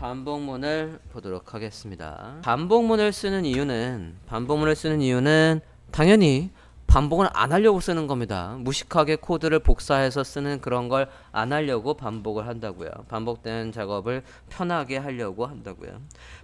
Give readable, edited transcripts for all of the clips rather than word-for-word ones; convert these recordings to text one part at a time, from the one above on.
반복문을 보도록 하겠습니다. 반복문을 쓰는 이유는 당연히 반복을 안 하려고 쓰는 겁니다. 무식하게 코드를 복사해서 쓰는 그런 걸 안 하려고 반복을 한다고요. 반복되는 작업을 편하게 하려고 한다고요.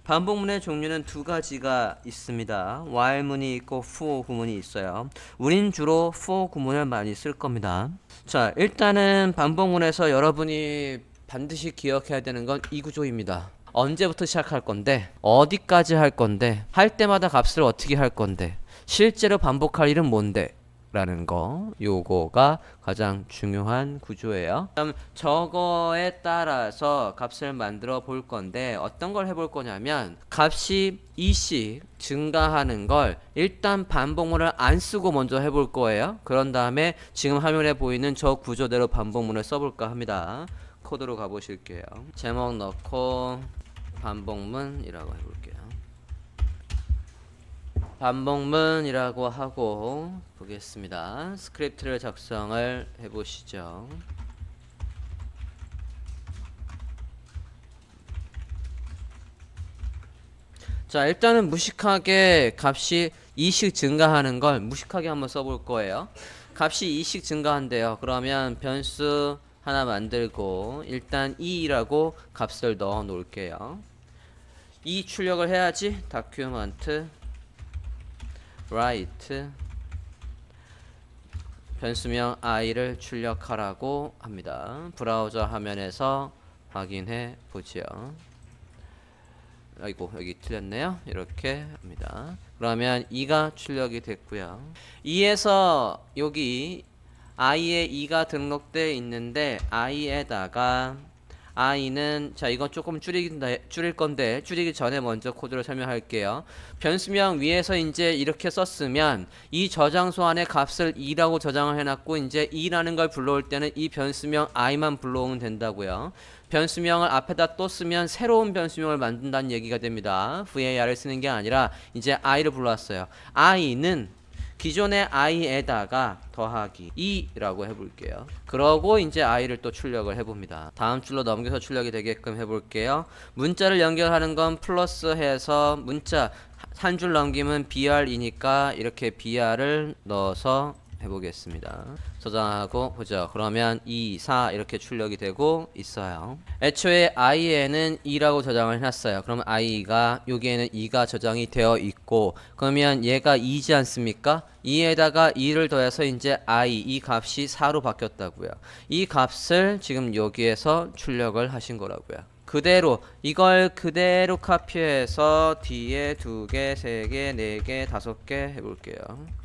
반복문의 종류는 두 가지가 있습니다. while문이 있고 for 구문이 있어요. 우린 주로 for 구문을 많이 쓸 겁니다. 자, 일단은 반복문에서 여러분이 반드시 기억해야 되는 건 이 구조입니다. 언제부터 시작할 건데, 어디까지 할 건데, 할 때마다 값을 어떻게 할 건데, 실제로 반복할 일은 뭔데? 라는 거, 요거가 가장 중요한 구조예요. 그럼 저거에 따라서 값을 만들어 볼 건데 어떤 걸 해볼 거냐면 값이 2씩 증가하는 걸 일단 반복문을 안 쓰고 먼저 해볼 거예요. 그런 다음에 지금 화면에 보이는 저 구조대로 반복문을 써볼까 합니다. 코드로 가보실게요. 제목 넣고 반복문이라고 해볼게요. 반복문이라고 하고 보겠습니다. 스크립트를 작성을 해보시죠. 자, 일단은 무식하게 값이 2씩 증가하는 걸 무식하게 한번 써볼 거예요. 값이 2씩 증가한대요. 그러면 변수 하나 만들고 일단 2라고 값을 넣어 놓을게요. 2 출력을 해야지. 다큐먼트 write 변수명 i를 출력하라고 합니다. 브라우저 화면에서 확인해 보지요. 아이고, 여기 틀렸네요. 이렇게 합니다. 그러면 2가 출력이 됐고요. 2에서 여기 i에 2가 등록되어 있는데 i에다가 i는 자, 이건 조금 줄일 건데 줄이기 전에 먼저 코드를 설명할게요. 변수명 위에서 이제 이렇게 썼으면 이 저장소 안에 값을 2라고 저장을 해놨고 이제 2라는 걸 불러올 때는 이 변수명 i만 불러오면 된다고요. 변수명을 앞에다 또 쓰면 새로운 변수명을 만든다는 얘기가 됩니다. var을 쓰는 게 아니라 이제 i를 불러왔어요. i는 기존의 i에다가 더하기 2라고 해볼게요. 그러고 이제 i를 또 출력을 해봅니다. 다음 줄로 넘겨서 출력이 되게끔 해볼게요. 문자를 연결하는 건 플러스 해서 문자 한 줄 넘기면 br이니까 이렇게 br을 넣어서 해보겠습니다. 저장하고 보죠. 그러면 2, 4 이렇게 출력이 되고 있어요. 애초에 i에는 2라고 저장을 해놨어요. 그러면 i가 여기에는 2가 저장이 되어 있고 그러면 얘가 2지 않습니까? 2에다가 2를 더해서 이제 이 값이 4로 바뀌었다고요. 이 값을 지금 여기에서 출력을 하신 거라고요. 그대로 이걸 그대로 카피해서 뒤에 2개, 3개, 4개, 5개 해볼게요.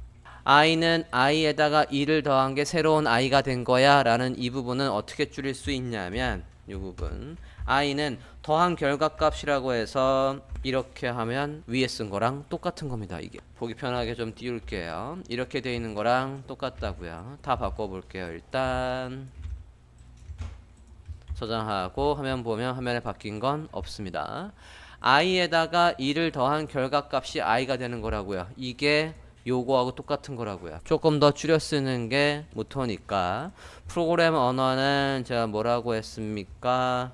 i는 i에다가 2를 더한 게 새로운 i가 된 거야 라는 이 부분은 어떻게 줄일 수 있냐면 이 부분 i는 더한 결과값이라고 해서 이렇게 하면 위에 쓴 거랑 똑같은 겁니다. 이게 보기 편하게 좀 띄울게요. 이렇게 돼 있는 거랑 똑같다고요. 다 바꿔볼게요. 일단 저장하고 화면 보면 화면에 바뀐 건 없습니다. i에다가 2를 더한 결과값이 i가 되는 거라고요. 이게 요거하고 똑같은 거라고요. 조금 더 줄여 쓰는 게 모토니까. 프로그램 언어는 제가 뭐라고 했습니까?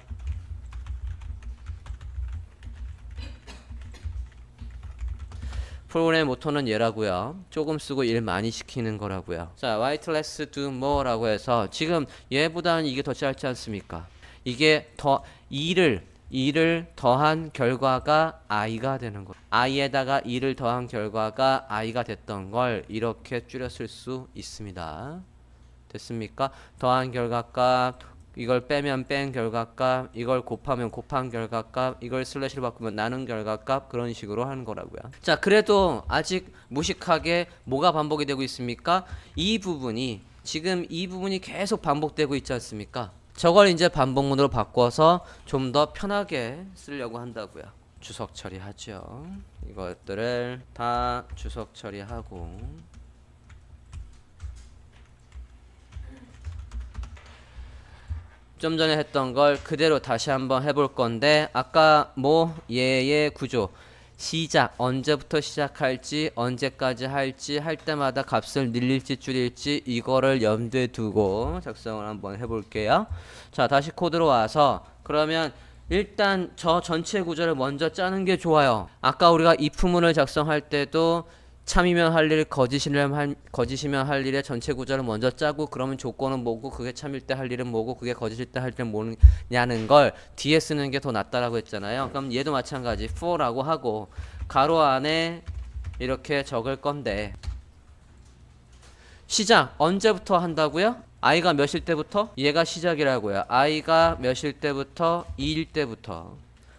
프로그램 모토는 얘라고요. 조금 쓰고 일 많이 시키는 거라고요. 자, write less do more 라고 해서 지금 얘보다는 이게 더 짧지 않습니까? 이게 더 2를 더한 결과가 i가 되는 거. i에다가 2를 더한 결과가 i가 됐던 걸 이렇게 줄였을 수 있습니다. 됐습니까? 더한 결과값, 이걸 빼면 뺀 결과값, 이걸 곱하면 곱한 결과값, 이걸 슬래시로 바꾸면 나눈 결과값, 그런 식으로 하는 거라고요. 자, 그래도 아직 무식하게 뭐가 반복이 되고 있습니까? 지금 이 부분이 계속 반복되고 있지 않습니까? 저걸 이제 반복문으로 바꿔서 좀 더 편하게 쓰려고 한다고요. 주석 처리하죠. 이것들을 다 주석 처리하고 좀 전에 했던 걸 그대로 다시 한번 해볼 건데 아까 얘의 구조 시작, 언제부터 시작할지 언제까지 할지 할 때마다 값을 늘릴지 줄일지 이거를 염두에 두고 작성을 한번 해볼게요. 자, 다시 코드로 와서 그러면 일단 저 전체 구조를 먼저 짜는 게 좋아요. 아까 우리가 if문을 작성할 때도 참이면 할 일, 거짓이면 할 일의 전체 구조를 먼저 짜고, 그러면 조건은 뭐고, 그게 참일 때 할 일은 뭐고, 그게 거짓일 때 할 일은 뭐냐는 걸 뒤에 쓰는 게 더 낫다라고 했잖아요. 그럼 얘도 마찬가지 for라고 하고 가로 안에 이렇게 적을 건데, 시작 언제부터 한다고요? i가 몇일 때부터? 얘가 시작이라고요. i가 몇일 때부터? 2일 때부터.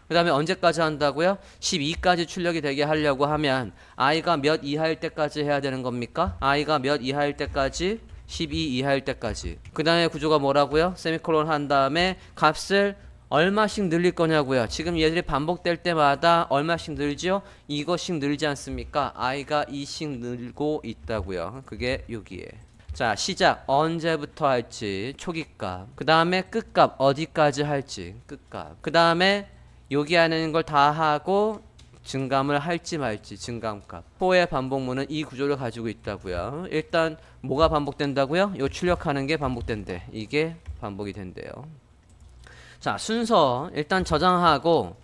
그 다음에 언제까지 한다고요? 12까지 출력이 되게 하려고 하면 i가 몇 이하일 때까지 해야 되는 겁니까? i가 몇 이하일 때까지? 12 이하일 때까지. 그 다음에 구조가 뭐라고요? 세미콜론 한 다음에 값을 얼마씩 늘릴 거냐고요. 지금 얘들이 반복될 때마다 얼마씩 늘죠? 이것씩 늘지 않습니까? i가 2씩 늘고 있다고요. 그게 여기에. 자, 시작 언제부터 할지 초기값, 그 다음에 끝값 어디까지 할지 끝값, 그 다음에 여기 하는 걸 다 하고 증감을 할지 말지 증감값. 포의 반복문은 이 구조를 가지고 있다고요. 일단 뭐가 반복된다고요? 요 출력하는 게 반복된대. 이게 반복이 된대요. 자, 순서 일단 저장하고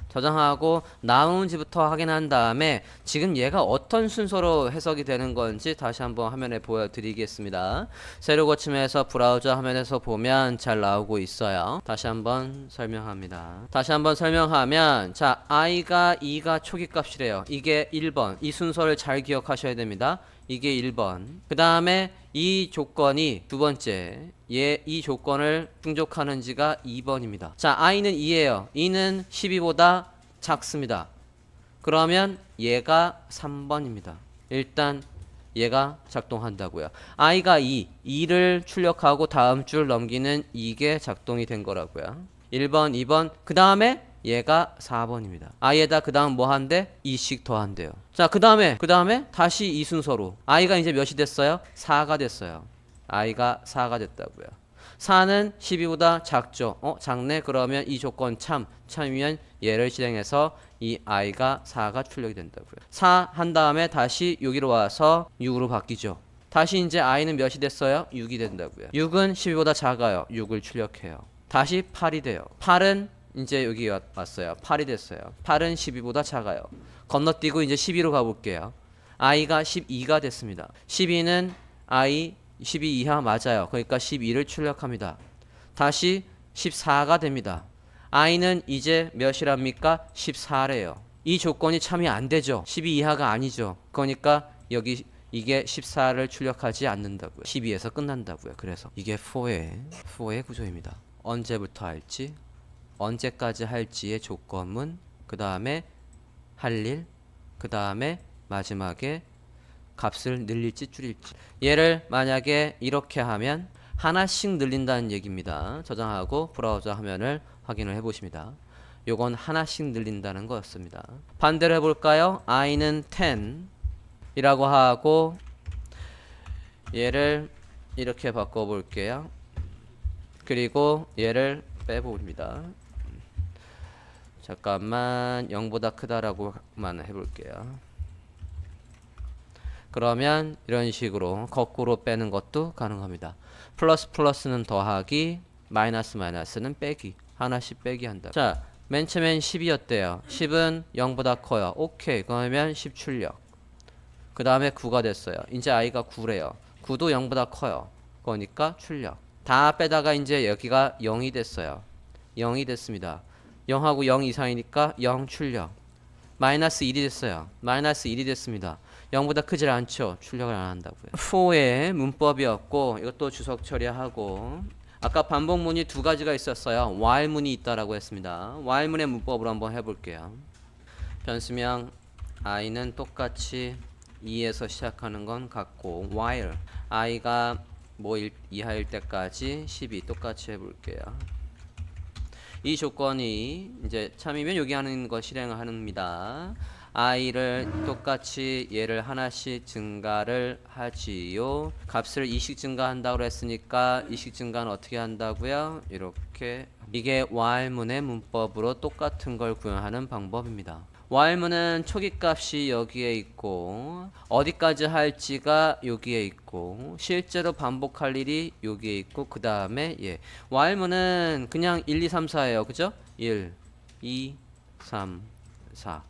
나오는지부터 확인한 다음에 지금 얘가 어떤 순서로 해석이 되는 건지 다시 한번 화면에 보여드리겠습니다. 세로 고침해서 브라우저 화면에서 보면 잘 나오고 있어요. 다시 한번 설명합니다. 다시 한번 설명하면, 자, i가 2가 초기값이래요. 이게 1번. 이 순서를 잘 기억하셔야 됩니다. 이게 1번. 그 다음에 이 조건이 두 번째. 이 조건을 충족하는지가 2번입니다. 자, i는 2예요. 2는 12보다 작습니다. 그러면 얘가 3번입니다. 일단 얘가 작동한다고요. i가 2를 출력하고 다음 줄 넘기는 이게 작동이 된 거라고요. 1번, 2번, 그 다음에 얘가 4번입니다. i에다 그 다음 뭐 한대? 2씩 더한대요. 자, 그 다음에 다시 이 순서로 i가 이제 몇이 됐어요? 4가 됐어요. i가 4가 됐다고요. 4는 12보다 작죠. 작네? 그러면 이 조건 참이면 얘를 실행해서 이 i가 4가 출력이 된다고요. 4 한 다음에 다시 여기로 와서 6으로 바뀌죠. 다시 이제 i는 몇이 됐어요? 6이 된다고요. 6은 12보다 작아요. 6을 출력해요. 다시 8이 돼요. 8은 이제 여기 왔어요. 8이 됐어요. 8은 12보다 작아요. 건너뛰고 이제 12로 가볼게요. i가 12가 됐습니다. 12는 i 12 이하 맞아요. 그러니까 12를 출력합니다. 다시 14가 됩니다. i는 이제 몇이랍니까? 14래요. 이 조건이 참이 안 되죠. 12 이하가 아니죠. 그러니까 여기 이게 14를 출력하지 않는다고요. 12에서 끝난다고요. 그래서 이게 for의 구조입니다. 언제부터 할지, 언제까지 할지의 조건문, 그 다음에 할 일, 그 다음에 마지막에 값을 늘릴지 줄일지. 얘를 만약에 이렇게 하면 하나씩 늘린다는 얘기입니다. 저장하고 브라우저 화면을 확인을 해보십니다. 요건 하나씩 늘린다는 거였습니다. 반대로 해볼까요? i는 10 이라고 하고 얘를 이렇게 바꿔볼게요. 그리고 얘를 빼봅니다. 잠깐만 0보다 크다라고만 해볼게요. 그러면 이런 식으로 거꾸로 빼는 것도 가능합니다. 플러스는 더하기, 마이너스는 빼기. 하나씩 빼기 한다. 자, 맨 처음엔 10이었대요. 10은 0보다 커요. 오케이. 그러면 10 출력. 그 다음에 9가 됐어요. 이제 i가 9래요. 9도 0보다 커요. 그러니까 출력. 다 빼다가 이제 여기가 0이 됐어요. 0이 됐습니다. 0하고 0 이상이니까 0 출력. 마이너스 1이 됐어요. 마이너스 1이 됐습니다. 0보다 크질 않죠. 출력을 안 한다고요. for의 문법이었고 이것도 주석 처리하고, 아까 반복문이 두 가지가 있었어요. while문이 있다라고 했습니다. while문의 문법으로 한번 해볼게요. 변수명 i는 똑같이 2에서 시작하는 건 같고, while i가 뭐 이하일 때까지 12 똑같이 해볼게요. 이 조건이 이제 참이면 여기 하는 거 실행을 합니다. i를 똑같이 얘를 하나씩 증가를 하지요. 값을 2씩 증가한다고 했으니까 2씩 증가는 어떻게 한다고요? 이렇게. 이게 while문의 문법으로 똑같은 걸 구현하는 방법입니다. while문은 초기값이 여기에 있고 어디까지 할지가 여기에 있고 실제로 반복할 일이 여기에 있고 그 다음에 while문은 그냥 1, 2, 3, 4예요. 그죠? 1, 2, 3, 4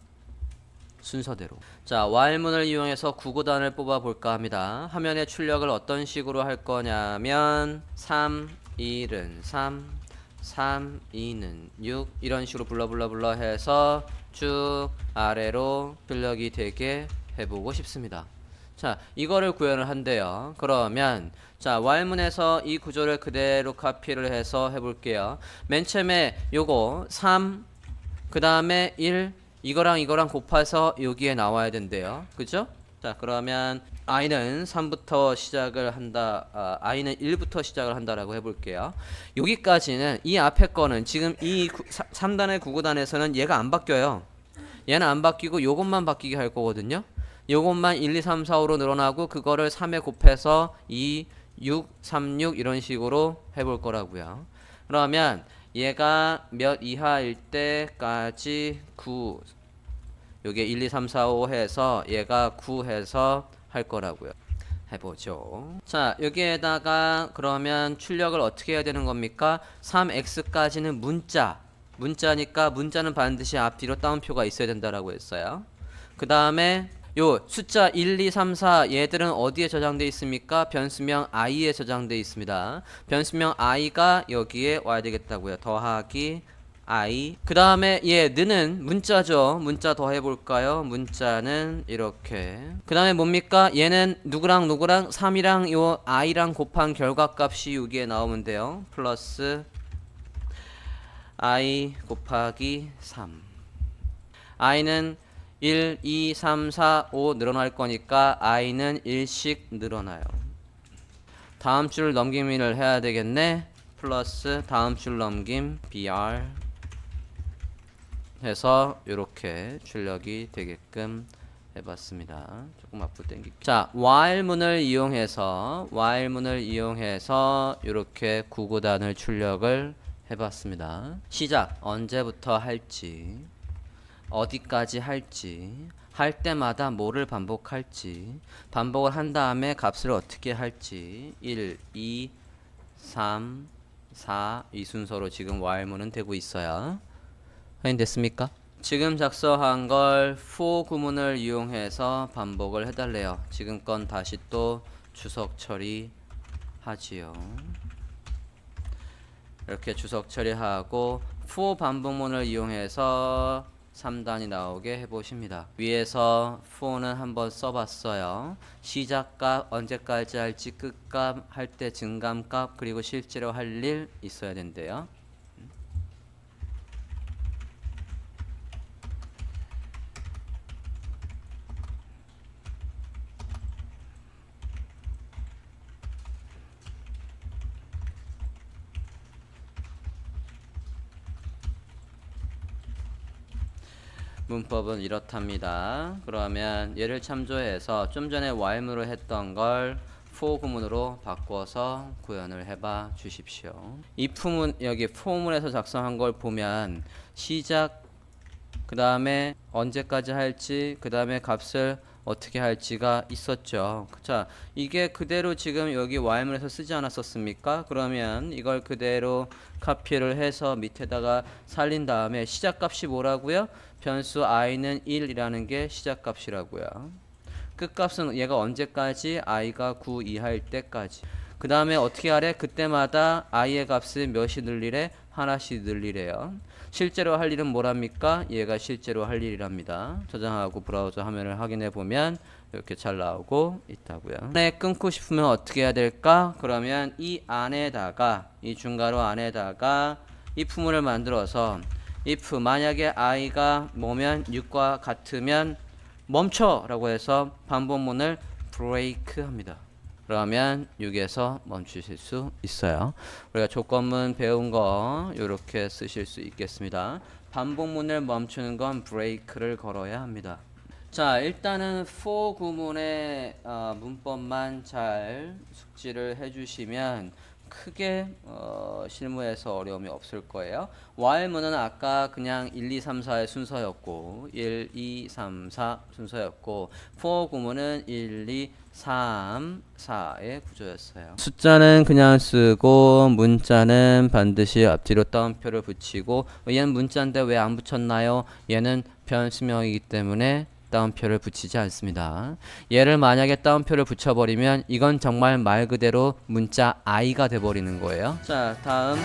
순서대로. 자, while문을 이용해서 구구단을 뽑아 볼까 합니다. 화면의 출력을 어떤 식으로 할 거냐면 3, 1은 3, 3, 2는 6 이런 식으로 불러 해서 쭉 아래로 출력이 되게 해보고 싶습니다. 자, 이거를 구현을 한대요. 그러면 자, while문에서 이 구조를 그대로 카피를 해서 해볼게요. 맨 처음에 요거 3, 그 다음에 1, 이거랑 곱해서 여기에 나와야 된대요. 그죠? 자, 그러면 i는 3부터 시작을 한다. i는 1부터 시작을 한다라고 해볼게요. 여기까지는 이 앞에 거는 지금 이 3단의 9구단에서는 얘가 안 바뀌어요. 얘는 안 바뀌고 요것만 바뀌게 할 거거든요. 요것만 1, 2, 3, 4, 5로 늘어나고 그거를 3에 곱해서 2, 6, 3, 6 이런 식으로 해볼 거라고요. 그러면 얘가 몇 이하일 때까지 9 요게 1, 2, 3, 4, 5 해서 얘가 9 해서 할 거라고요. 해보죠. 자, 여기에다가 그러면 출력을 어떻게 해야 되는 겁니까? 3x까지는 문자니까 문자는 반드시 앞뒤로 따옴표가 있어야 된다라고 했어요. 그 다음에 요 숫자 1, 2, 3, 4 얘들은 어디에 저장되어 있습니까? 변수명 i에 저장되어 있습니다. 변수명 i가 여기에 와야 되겠다고요. 더하기 i. 그 다음에 얘는 문자죠. 문자 더해 볼까요? 문자는 이렇게. 그 다음에 뭡니까? 얘는 누구랑 3이랑 요 i랑 곱한 결과값이 여기에 나오면 돼요. 플러스 i 곱하기 3. i는 1, 2, 3, 4, 5 늘어날 거니까 i는 1씩 늘어나요. 다음 줄 넘김을 해야 되겠네. 플러스 다음 줄 넘김 br 해서 이렇게 출력이 되게끔 해봤습니다. 조금 앞으로 당길게요. 자, while문을 이용해서 이렇게 구구단을 출력을 해봤습니다. 시작 언제부터 할지, 어디까지 할지, 할 때마다 뭐를 반복할지, 반복을 한 다음에 값을 어떻게 할지 1, 2, 3, 4 이 순서로 지금 while문은 되고 있어요. 확인됐습니까? 지금 작성한 걸 for 구문을 이용해서 반복을 해달래요. 지금 건 다시 또 주석 처리하지요. 이렇게 주석 처리하고 for 반복문을 이용해서 3단이 나오게 해보십니다. 위에서 for는 한번 써봤어요. 시작값, 언제까지 할지, 끝값, 할 때 증감값, 그리고 실제로 할 일 있어야 된대요. 문법은 이렇답니다. 그러면 얘를 참조해서 좀 전에 while문으로 했던 걸 for 구문으로 바꿔서 구현을 해봐 주십시오. if문 여기 for문에서 작성한 걸 보면 시작, 그 다음에 언제까지 할지, 그 다음에 값을 어떻게 할지가 있었죠. 자, 이게 그대로 지금 여기 while문에서 쓰지 않았었습니까? 그러면 이걸 그대로 카피를 해서 밑에다가 살린 다음에 시작값이 뭐라고요? 변수 i는 1이라는 게 시작값이라고요. 끝값은 얘가 언제까지? i가 9 이하일 때까지. 그 다음에 어떻게 하래? 그때마다 i의 값을 몇이 늘리래? 하나씩 늘리래요. 실제로 할 일은 뭐랍니까? 얘가 실제로 할 일이랍니다. 저장하고 브라우저 화면을 확인해 보면 이렇게 잘 나오고 있다고요. 네, 끊고 싶으면 어떻게 해야 될까? 그러면 이 안에다가, 이 중괄호 안에다가 if문을 만들어서 if 만약에 i가 뭐면 6과 같으면 멈춰 라고 해서 반복문을 break 합니다. 그러면 6에서 멈추실 수 있어요. 우리가 조건문 배운 거 이렇게 쓰실 수 있겠습니다. 반복문을 멈추는 건 break를 걸어야 합니다. 자, 일단은 for 구문의 문법만 잘 숙지를 해주시면 크게 실무에서 어려움이 없을 거예요. while문은 아까 그냥 1, 2, 3, 4의 순서였고 1, 2, 3, 4 순서였고 for 구문은 1, 2, 3, 4의 구조였어요. 숫자는 그냥 쓰고 문자는 반드시 앞뒤로 따옴표를 붙이고 얘는 문자인데 왜 안 붙였나요? 얘는 변수명이기 때문에 따옴표를 붙이지 않습니다. 얘를 만약에 따옴표를 붙여버리면 이건 정말 말 그대로 문자 I가 돼버리는 거예요. 자, 다음